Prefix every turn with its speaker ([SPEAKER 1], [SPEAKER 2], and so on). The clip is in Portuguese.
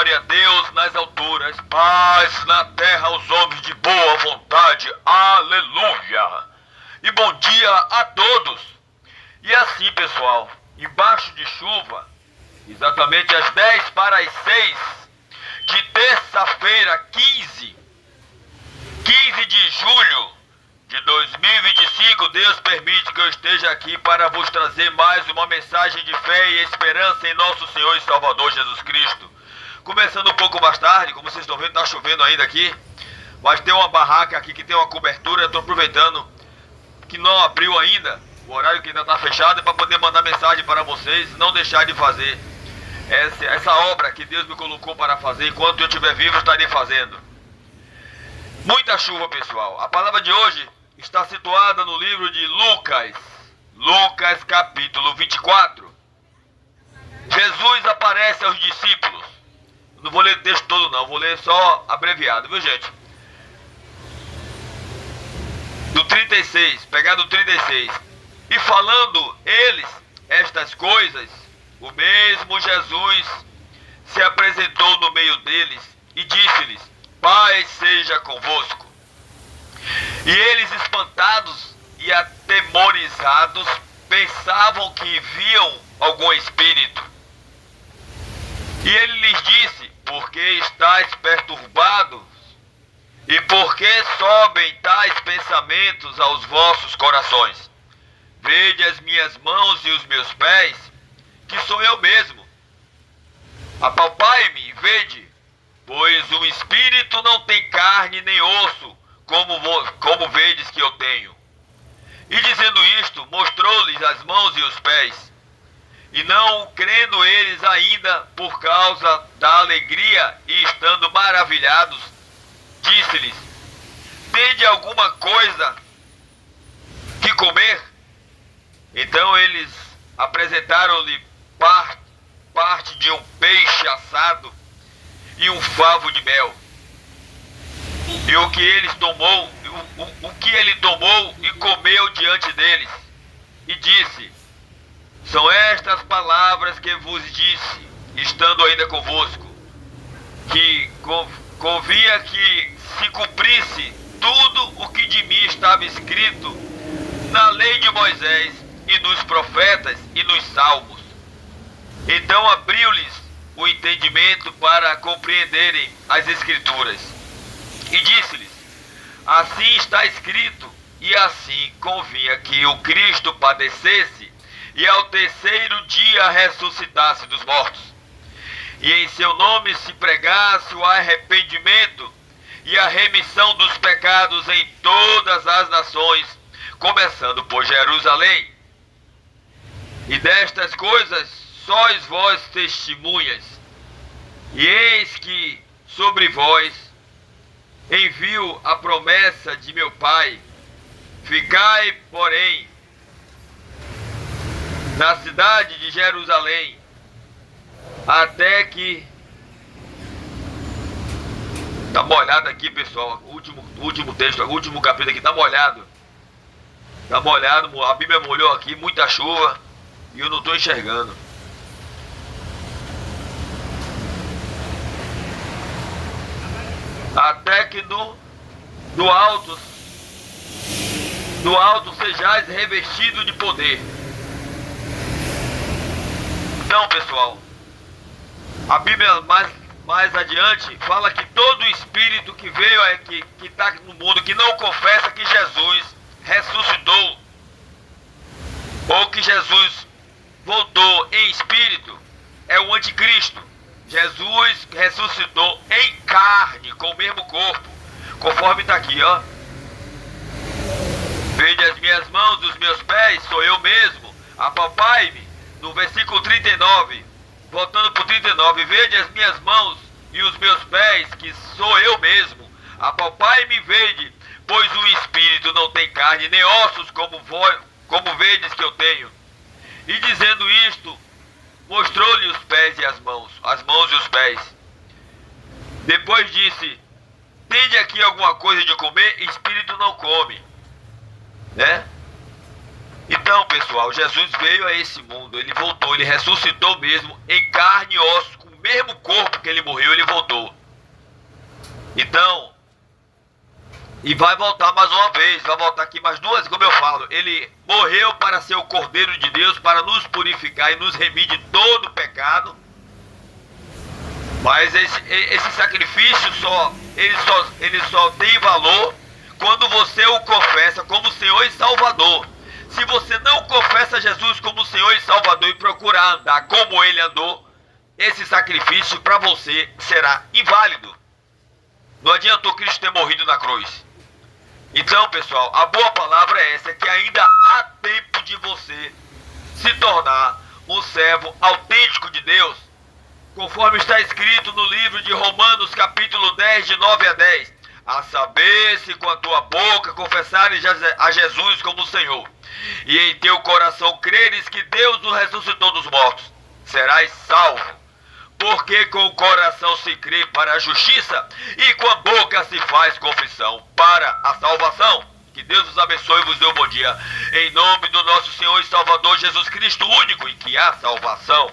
[SPEAKER 1] Glória a Deus nas alturas, paz na terra aos homens de boa vontade. Aleluia! E bom dia a todos. E assim, pessoal, embaixo de chuva, exatamente às 10 para as 6 de terça-feira, 15 de julho de 2025, Deus permite que eu esteja aqui para vos trazer mais uma mensagem de fé e esperança em nosso Senhor e Salvador Jesus Cristo. Começando um pouco mais tarde, como vocês estão vendo, está chovendo ainda aqui, mas tem uma barraca aqui que tem uma cobertura. Eu estou aproveitando que não abriu ainda, o horário que ainda está fechado, para poder mandar mensagem para vocês, não deixar de fazer essa obra que Deus me colocou para fazer. Enquanto eu estiver vivo, eu estarei fazendo. Muita chuva, pessoal. A palavra de hoje está situada no livro de Lucas capítulo 24. Jesus aparece aos discípulos. Não vou ler o texto todo não, vou ler só abreviado, viu, gente? Do 36, pegar do 36. E falando eles estas coisas, o mesmo Jesus se apresentou no meio deles e disse-lhes: paz seja convosco. E eles, espantados e atemorizados, pensavam que viam algum espírito. E ele lhes disse: por que estáis perturbados? E por que sobem tais pensamentos aos vossos corações? Vede as minhas mãos e os meus pés, que sou eu mesmo. Apalpai-me e vede, pois o espírito não tem carne nem osso, como vedes que eu tenho. E dizendo isto, mostrou-lhes as mãos e os pés. E não crendo eles ainda por causa da alegria e estando maravilhados, disse-lhes: tende alguma coisa que comer? Então eles apresentaram-lhe parte de um peixe assado e um favo de mel. E o que ele tomou e comeu diante deles, e disse: são estas palavras que vos disse, estando ainda convosco, que convinha que se cumprisse tudo o que de mim estava escrito na lei de Moisés e nos profetas e nos salmos. Então abriu-lhes o entendimento para compreenderem as Escrituras. E disse-lhes: assim está escrito, e assim convinha que o Cristo padecesse e ao terceiro dia ressuscitasse dos mortos, e em seu nome se pregasse o arrependimento e a remissão dos pecados em todas as nações, começando por Jerusalém. E destas coisas sois vós testemunhas. E eis que sobre vós envio a promessa de meu Pai. Ficai, porém, na cidade de Jerusalém, até que... Tá molhado aqui, pessoal. O último texto, o último capítulo aqui tá molhado. Tá molhado, a Bíblia molhou aqui, muita chuva, e eu não estou enxergando. Até que do alto sejais revestido de poder. Então, pessoal, a Bíblia mais adiante fala que todo espírito que veio aqui, que está no mundo, que não confessa que Jesus ressuscitou, ou que Jesus voltou em espírito, é o anticristo. Jesus ressuscitou em carne, com o mesmo corpo, conforme está aqui, ó. Vede as minhas mãos e os meus pés, sou eu mesmo. Apalpai-me, no versículo 39, voltando para o 39, vede as minhas mãos e os meus pés, que sou eu mesmo. Apalpai-me e vede, pois o espírito não tem carne nem ossos, como vedes que eu tenho. E dizendo isto, mostrou-lhe os pés e as mãos e os pés. Depois disse: tende aqui alguma coisa de comer? Espírito não come, né? Então, pessoal, Jesus veio a esse mundo, ele voltou, ele ressuscitou mesmo em carne e osso, com o mesmo corpo que ele morreu, ele Então, e vai voltar mais uma vez, vai voltar aqui mais duas, como eu falo. Ele morreu para ser o Cordeiro de Deus, para nos purificar e nos remir de todo pecado. Mas esse sacrifício ele só tem valor quando você o confessa como Senhor e Salvador. Se você não confessa Jesus como Senhor e Salvador e procurar andar como Ele andou, esse sacrifício para você será inválido. Não adiantou Cristo ter morrido na cruz. Então, pessoal, a boa palavra é essa, que ainda há tempo de você se tornar um servo autêntico de Deus, conforme está escrito no livro de Romanos, capítulo 10, de 9 a 10. A saber, se com a tua boca confessares a Jesus como Senhor, e em teu coração creres que Deus o ressuscitou dos mortos, serás salvo. Porque com o coração se crê para a justiça, e com a boca se faz confissão para a salvação. Que Deus os abençoe e vos dê um bom dia. Em nome do nosso Senhor e Salvador Jesus Cristo, único em que há salvação.